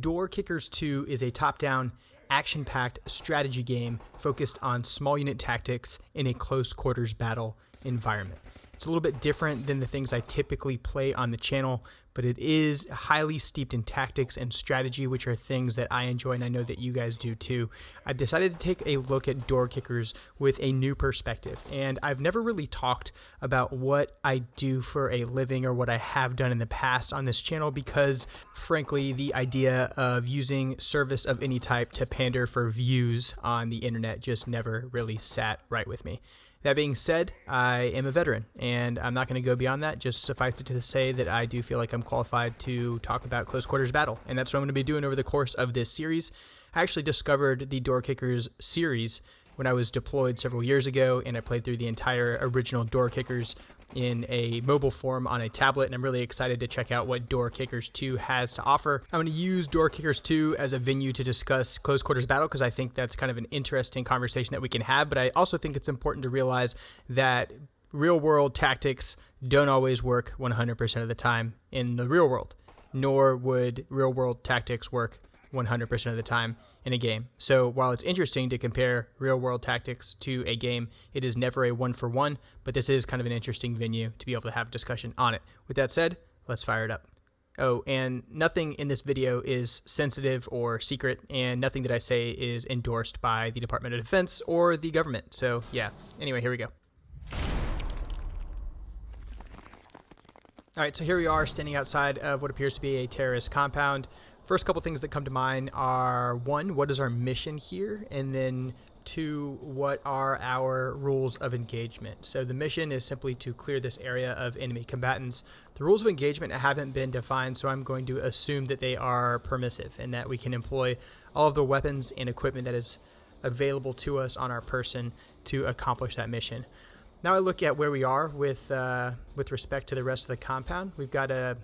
Doorkickers 2 is a top-down, action-packed strategy game focused on small unit tactics in a close quarters battle environment. It's a little bit different than the things I typically play on the channel, but it is highly steeped in tactics and strategy, which are things that I enjoy and I know that you guys do too. I decided to take a look at Doorkickers with a new perspective, and I've never really talked about what I do for a living or what I have done in the past on this channel because, frankly, the idea of using service of any type to pander for views on the internet just never really sat right with me. That being said, I am a veteran, and I'm not going to go beyond that. Just suffice it to say that I do feel like I'm qualified to talk about close quarters battle, and that's what I'm going to be doing over the course of this series. I actually discovered the Doorkickers series when I was deployed several years ago, and I played through the entire original Doorkickers in a mobile form on a tablet, and I'm really excited to check out what Doorkickers 2 has to offer. I'm going to use Doorkickers 2 as a venue to discuss close quarters battle because I think that's kind of an interesting conversation that we can have, but I also think it's important to realize that real world tactics don't always work 100% of the time in the real world, nor would real world tactics work 100% of the time in a game. So while it's interesting to compare real world tactics to a game, it is never a one-for-one, but this is kind of an interesting venue to be able to have a discussion on it. With that said, let's fire it up. Oh, and nothing in this video is sensitive or secret, and nothing that I say is endorsed by the Department of Defense or the government. So yeah, anyway, here we go. All right, so here we are standing outside of what appears to be a terrorist compound. First couple things that come to mind are, one, what is our mission here? And then two, what are our rules of engagement? So the mission is simply to clear this area of enemy combatants. The rules of engagement haven't been defined, so I'm going to assume that they are permissive and that we can employ all of the weapons and equipment that is available to us on our person to accomplish that mission. Now I look at where we are with respect to the rest of the compound. We've got a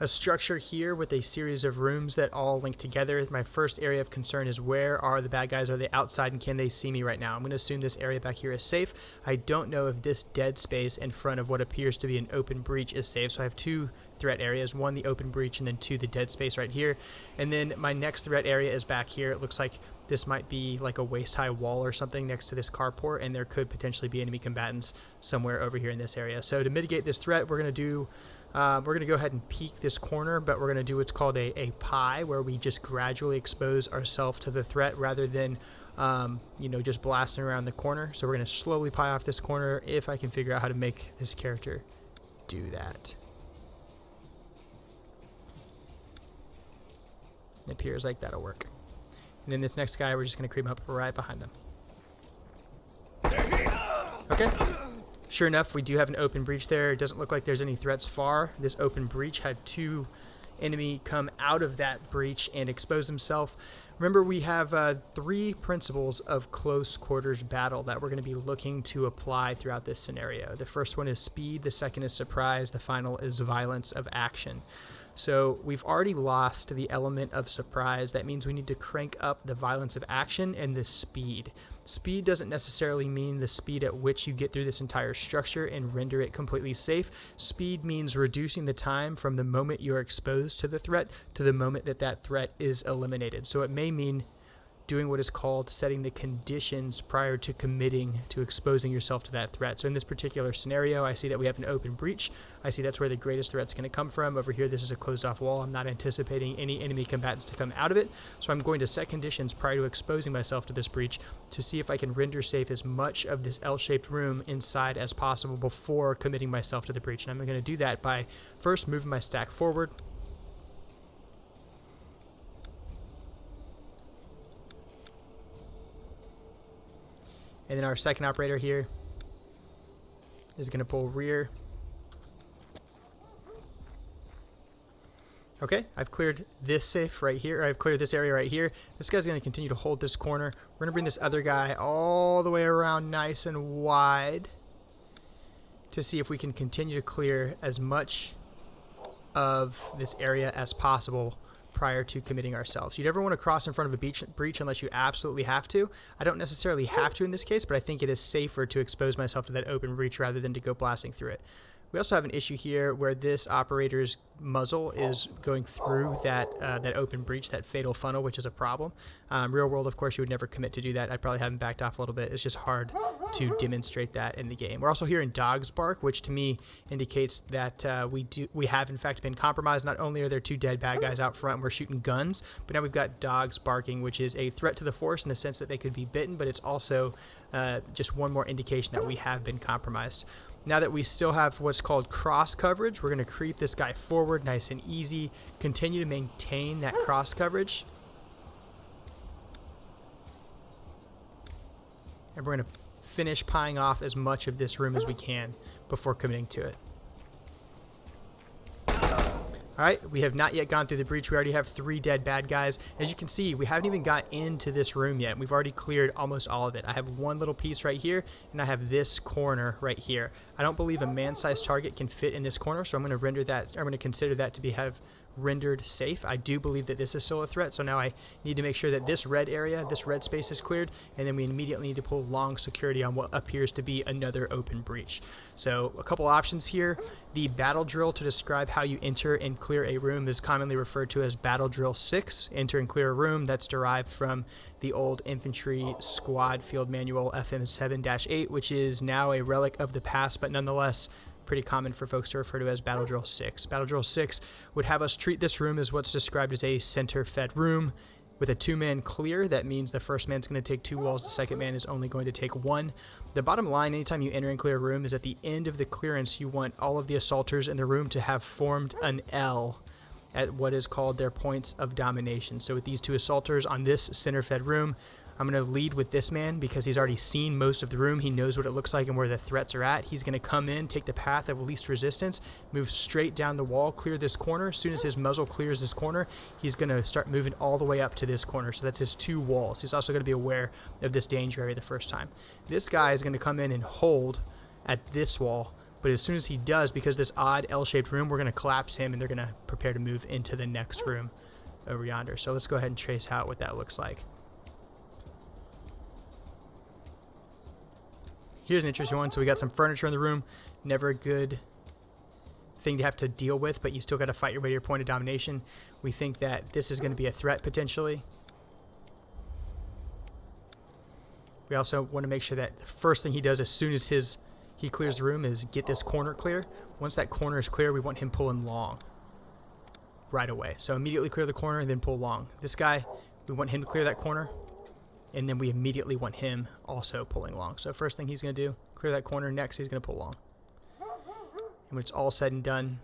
structure here with a series of rooms that all link together. My first area of concern is where are the bad guys? Are they outside and can they see me right now? I'm going to assume this area back here is safe. I don't know if this dead space in front of what appears to be an open breach is safe. So I have two threat areas, one the open breach and then two the dead space right here. And then my next threat area is back here. It looks like this might be like a waist-high wall or something next to this carport, and there could potentially be enemy combatants somewhere over here in this area. So to mitigate this threat, we're going to go ahead and peek this corner, but we're going to do what's called a pie, where we just gradually expose ourselves to the threat rather than, just blasting around the corner. So we're going to slowly pie off this corner if I can figure out how to make this character do that. It appears like that'll work. And then this next guy, we're just going to creep up right behind him. Okay. Sure enough, we do have an open breach there. It doesn't look like there's any threats far. This open breach had two enemy come out of that breach and expose himself. Remember, we have three principles of close quarters battle that we're going to be looking to apply throughout this scenario. The first one is speed. The second is surprise. The final is violence of action. So we've already lost the element of surprise. That means we need to crank up the violence of action and the speed. Speed doesn't necessarily mean the speed at which you get through this entire structure and render it completely safe. Speed means reducing the time from the moment you're exposed to the threat to the moment that that threat is eliminated. So it may mean doing what is called setting the conditions prior to committing to exposing yourself to that threat. So in this particular scenario, I see that we have an open breach. I see that's where the greatest threat's going to come from. Over here, this is a closed off wall. I'm not anticipating any enemy combatants to come out of it. So I'm going to set conditions prior to exposing myself to this breach to see if I can render safe as much of this L-shaped room inside as possible before committing myself to the breach. And I'm going to do that by first moving my stack forward. And then our second operator here is going to pull rear. Okay, I've cleared this safe right here. I've cleared this area right here. This guy's going to continue to hold this corner. We're going to bring this other guy all the way around nice and wide to see if we can continue to clear as much of this area as possible prior to committing ourselves. You never want to cross in front of a breach unless you absolutely have to. I don't necessarily have to in this case, but I think it is safer to expose myself to that open breach rather than to go blasting through it. We also have an issue here where this operator's muzzle is going through that open breach, that fatal funnel, which is a problem. Real world, of course, you would never commit to do that. I'd probably have him backed off a little bit. It's just hard to demonstrate that in the game. We're also hearing dogs bark, which to me indicates that we have in fact been compromised. Not only are there 2 dead bad guys out front and we're shooting guns, but now we've got dogs barking, which is a threat to the force in the sense that they could be bitten, but it's also just one more indication that we have been compromised. Now that we still have what's called cross coverage, we're going to creep this guy forward nice and easy, continue to maintain that cross coverage. And we're going to finish pieing off as much of this room as we can before committing to it. Alright, we have not yet gone through the breach. We already have 3 dead bad guys. As you can see, we haven't even got into this room yet. We've already cleared almost all of it. I have one little piece right here, and I have this corner right here. I don't believe a man-sized target can fit in this corner, so I'm going to render that, I'm going to consider that to have rendered safe. I do believe that this is still a threat, so now I need to make sure that this red area, this red space is cleared, and then we immediately need to pull long security on what appears to be another open breach. So a couple options here. The battle drill to describe how you enter and clear a room is commonly referred to as battle drill 6, enter and clear a room. That's derived from the old infantry squad field manual FM7-8, which is now a relic of the past, but nonetheless pretty common for folks to refer to as Battle Drill 6. Battle Drill 6 would have us treat this room as what's described as a center-fed room with a 2-man clear. That means the first man's going to take 2 walls, the second man is only going to take 1. The bottom line, anytime you enter and clear a room, is at the end of the clearance, you want all of the assaulters in the room to have formed an L at what is called their points of domination. So with these 2 assaulters on this center-fed room, I'm going to lead with this man because he's already seen most of the room. He knows what it looks like and where the threats are at. He's going to come in, take the path of least resistance, move straight down the wall, clear this corner. As soon as his muzzle clears this corner, he's going to start moving all the way up to this corner. So that's his 2 walls. He's also going to be aware of this danger area the first time. This guy is going to come in and hold at this wall. But as soon as he does, because this odd L-shaped room, we're going to collapse him and they're going to prepare to move into the next room over yonder. So let's go ahead and trace out what that looks like. Here's an interesting one. So we got some furniture in the room. Never a good thing to have to deal with, but you still got to fight your way to your point of domination. We think that this is going to be a threat potentially. We also want to make sure that the first thing he does as soon as he clears the room is get this corner clear. Once that corner is clear, we want him pulling long right away. So immediately clear the corner and then pull long. This guy, we want him to clear that corner. And then we immediately want him also pulling long. So first thing he's going to do, clear that corner. Next, he's going to pull long. And when it's all said and done,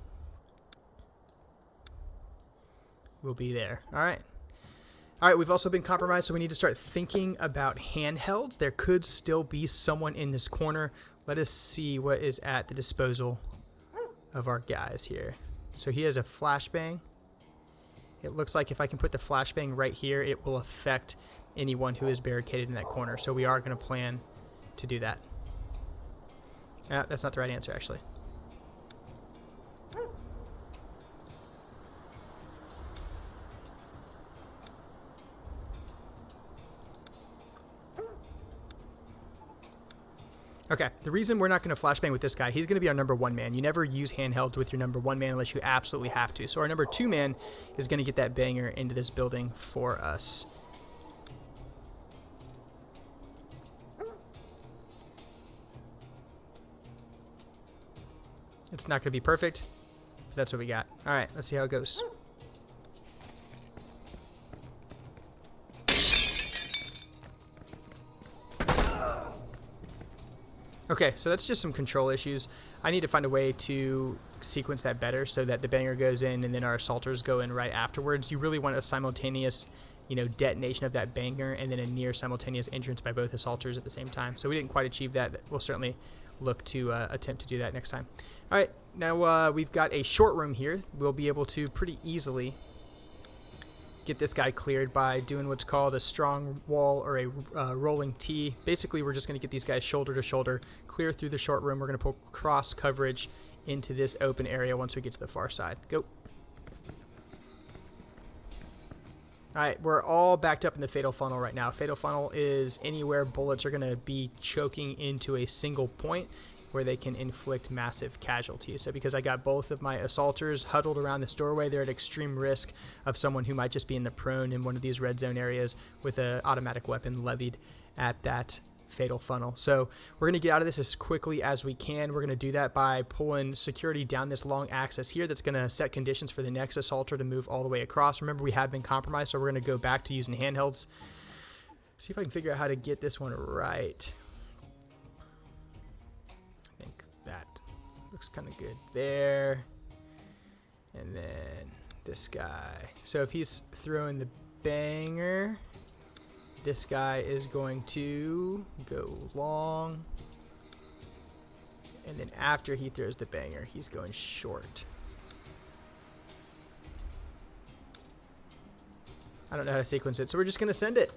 we'll be there. All right. All right, we've also been compromised, so we need to start thinking about handhelds. There could still be someone in this corner. Let us see what is at the disposal of our guys here. So he has a flashbang. It looks like if I can put the flashbang right here, it will affect anyone who is barricaded in that corner. So we are going to plan to do that. That's not the right answer, actually. Okay, the reason we're not going to flashbang with this guy, he's going to be our number 1 man. You never use handhelds with your number 1 man unless you absolutely have to. So our number 2 man is going to get that banger into this building for us. It's not going to be perfect, but that's what we got. All right, let's see how it goes. Okay, so that's just some control issues. I need to find a way to sequence that better so that the banger goes in and then our assaulters go in right afterwards. You really want a simultaneous, detonation of that banger and then a near simultaneous entrance by both assaulters at the same time. So we didn't quite achieve that. We'll certainly look to attempt to do that next time. All right, now we've got a short room here. We'll be able to pretty easily get this guy cleared by doing what's called a strong wall or a rolling T. Basically, we're just going to get these guys shoulder to shoulder, clear through the short room. We're going to pull cross coverage into this open area once we get to the far side. Go. All right, we're all backed up in the fatal funnel right now. Fatal funnel is anywhere bullets are going to be choking into a single point. where they can inflict massive casualties. So because I got both of my assaulters huddled around this doorway, they're at extreme risk of someone who might just be in the prone in one of these red zone areas with an automatic weapon levied at that fatal funnel. So we're going to get out of this as quickly as we can. We're going to do that by pulling security down this long axis here that's going to set conditions for the next assaulter to move all the way across. Remember, we have been compromised, so we're going to go back to using handhelds. See if I can figure out how to get this one right. I think that looks kind of good there. And then this guy. So if he's throwing the banger, this guy is going to go long. And then after he throws the banger, he's going short. I don't know how to sequence it, so we're just going to send it.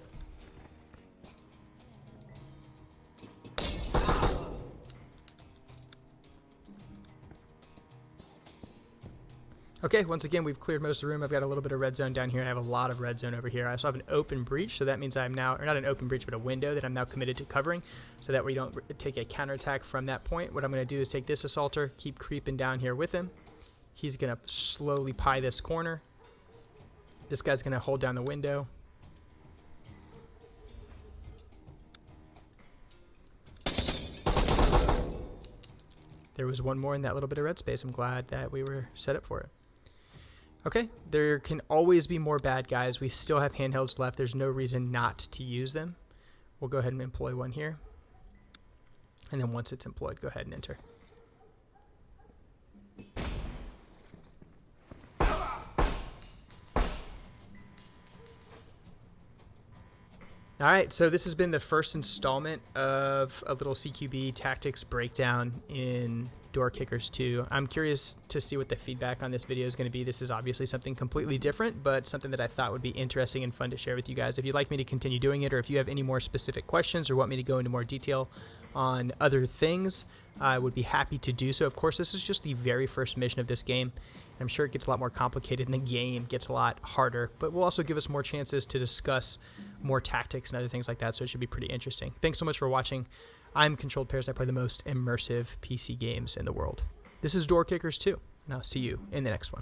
Okay, once again, we've cleared most of the room. I've got a little bit of red zone down here, and I have a lot of red zone over here. I also have an open breach, so that means I'm now, or not an open breach, but a window that I'm now committed to covering, so that we don't take a counterattack from that point. What I'm going to do is take this assaulter, keep creeping down here with him. He's going to slowly pie this corner. This guy's going to hold down the window. There was one more in that little bit of red space. I'm glad that we were set up for it. Okay, there can always be more bad guys. We still have handhelds left. There's no reason not to use them. We'll go ahead and employ one here. And then once it's employed, go ahead and enter. All right, so this has been the first installment of a little CQB tactics breakdown in Doorkickers 2. I'm curious to see what the feedback on this video is going to be. This is obviously something completely different, but something that I thought would be interesting and fun to share with you guys. If you'd like me to continue doing it, or if you have any more specific questions or want me to go into more detail on other things, I would be happy to do so. Of course, this is just the very first mission of this game. I'm sure it gets a lot more complicated and the game gets a lot harder, but will also give us more chances to discuss more tactics and other things like that, so it should be pretty interesting. Thanks so much for watching. I'm Controlled Pairs, and I play the most immersive PC games in the world. This is Doorkickers 2, and I'll see you in the next one.